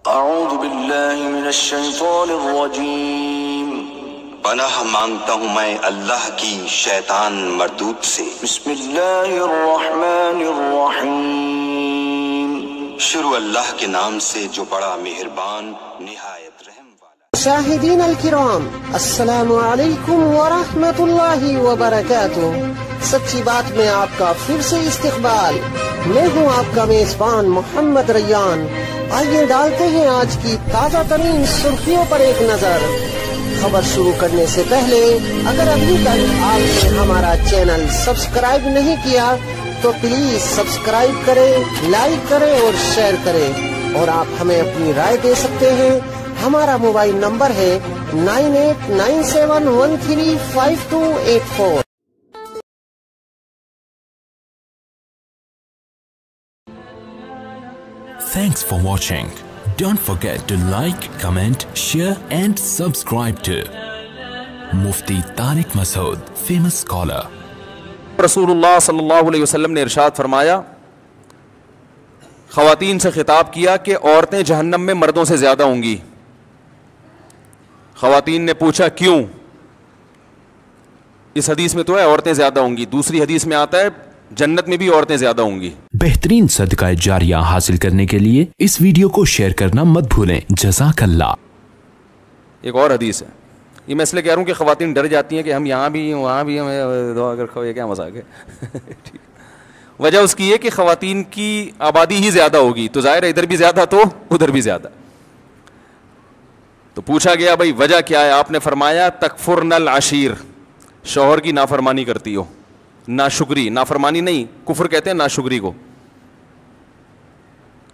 اعوذ باللہ من الشیطان الرجیم، پناہ مانگتا ہوں میں اللہ کی شیطان مردود سے۔ بسم اللہ الرحمن الرحیم، شروع اللہ کے نام سے جو بڑا مہربان نہایت رحم والا۔ مشاہدین الکرام، السلام علیکم ورحمۃ اللہ وبرکاتہ۔ سچی بات میں آپ کا پھر سے استقبال۔ میں ہوں آپ کا میزبان محمد ریان۔ آئیے ڈالتے ہیں آج کی تازہ ترین سرخیوں پر ایک نظر۔ خبر شروع کرنے سے پہلے اگر ابھی تک آپ نے ہمارا چینل سبسکرائب نہیں کیا تو پلیز سبسکرائب کریں، لائک کریں اور شیئر کریں، اور آپ ہمیں اپنی رائے دے سکتے ہیں۔ ہمارا موبائل نمبر ہے 9897135284۔ Thanks for watching. Don't forget to like, comment, share and subscribe to Mufti Tariq Masood, famous scholar. رسول اللہ صلی اللہ علیہ وسلم نے ارشاد فرمایا، خواتین سے خطاب کیا کہ عورتیں جہنم میں مردوں سے زیادہ ہوں گی۔ خواتین نے پوچھا کیوں؟ اس حدیث میں تو ہے عورتیں زیادہ ہوں گی، دوسری حدیث میں آتا ہے جنت میں بھی عورتیں زیادہ ہوں گی۔ بہترین صدقہ جاریہ حاصل کرنے کے لیے اس ویڈیو کو شیئر کرنا مت بھولیں۔ جزاک اللہ۔ ایک اور حدیث ہے، یہ میں اس لیے کہہ رہا ہوں کہ خواتین ڈر جاتی ہیں کہ ہم یہاں بھی وہاں بھی ہمیں دعا کر کھوئے، کیا مذاق ہے۔ وجہ اس کی ہے کہ خواتین کی آبادی ہی زیادہ ہوگی، تو ظاہر ہے ادھر بھی زیادہ تو ادھر بھی زیادہ۔ تو پوچھا گیا بھائی وجہ کیا ہے؟ آپ نے فرمایا تکفرن العشیر، شوہر کی نافرمانی کرتی ہو۔ ناشکری، نافرمانی نہیں، کفر کہتے ہیں ناشکری کو۔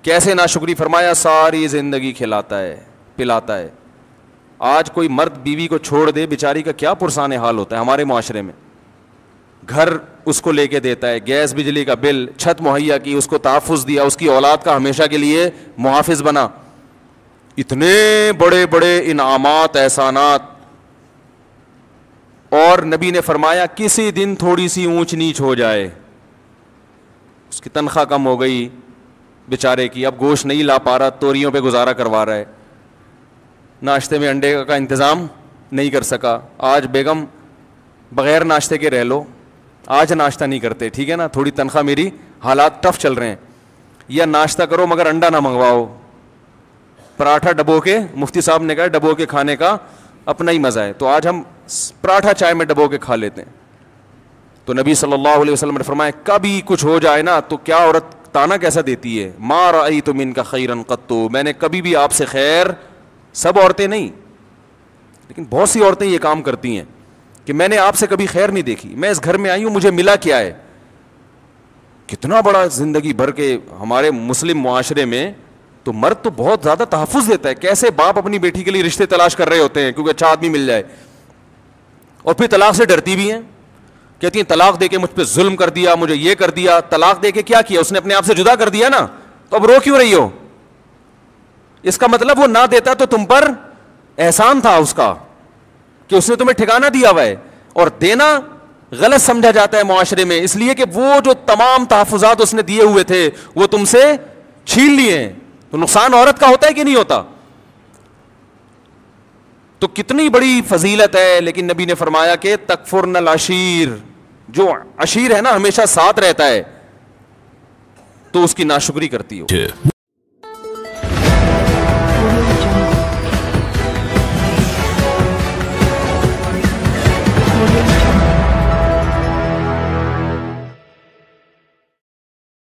کیسے ناشکری؟ فرمایا ساری زندگی کھلاتا ہے پلاتا ہے۔ آج کوئی مرد بیوی کو چھوڑ دے، بیچاری کا کیا پرسان حال ہوتا ہے ہمارے معاشرے میں۔ گھر اس کو لے کے دیتا ہے، گیس بجلی کا بل، چھت مہیا کی، اس کو تحفظ دیا، اس کی اولاد کا ہمیشہ کے لیے محافظ بنا، اتنے بڑے بڑے انعامات احسانات، اور نبی نے فرمایا کسی دن تھوڑی سی اونچ نیچ ہو جائے، اس کی تنخواہ کم ہو گئی بیچارے کی، اب گوشت نہیں لا پا رہا، توریوں پہ گزارا کروا رہا ہے، ناشتے میں انڈے کا انتظام نہیں کر سکا، آج بیگم بغیر ناشتے کے رہ لو، آج ناشتہ نہیں کرتے، ٹھیک ہے نا، تھوڑی تنخواہ میری، حالات ٹف چل رہے ہیں، یا ناشتہ کرو مگر انڈا نہ منگواؤ، پراٹھا ڈبو کے، مفتی صاحب نے کہا ڈبو کے کھانے کا اپنا ہی مزہ ہے، تو آج ہم پراٹھا چائے میں ڈبو کے کھا لیتے ہیں۔ تو نبی صلی اللہ علیہ وسلم نے فرمایا کبھی کچھ ہو جائے نا تو کیا عورت تانا کیسا دیتی ہے، ما رأیت منک خیرا قط، میں نے کبھی بھی آپ سے خیر، سب عورتیں نہیں لیکن بہت سی عورتیں یہ کام کرتی ہیں کہ میں نے آپ سے کبھی خیر نہیں دیکھی، میں اس گھر میں آئی ہوں مجھے ملا کیا ہے۔ کتنا بڑا زندگی بھر کے ہمارے مسلم معاشرے میں تو مرد تو بہت زیادہ تحفظ دیتا ہے، کیسے باپ اپنی بیٹی کے لیے رشتے تلاش کر رہے ہوتے ہیں کیونکہ اچھا آدمی مل جائے، اور پھر طلاق سے ڈرتی بھی ہیں، کہتی ہیں طلاق دے کے مجھ پہ ظلم کر دیا، مجھے یہ کر دیا۔ طلاق دے کے کیا کیا؟ اس نے اپنے آپ سے جدا کر دیا نا، تو اب رو کیوں رہی ہو؟ اس کا مطلب وہ نہ دیتا تو تم پر احسان تھا اس کا کہ اس نے تمہیں ٹھکانہ دیا ہوا ہے، اور دینا غلط سمجھا جاتا ہے معاشرے میں، اس لیے کہ وہ جو تمام تحفظات اس نے دیے ہوئے تھے وہ تم سے چھین لیے ہیں، تو نقصان عورت کا ہوتا ہے کہ نہیں ہوتا؟ تو کتنی بڑی فضیلت ہے، لیکن نبی نے فرمایا کہ تکفرن العشیر، جو عشیر ہے نا ہمیشہ ساتھ رہتا ہے تو اس کی ناشکری کرتی ہو۔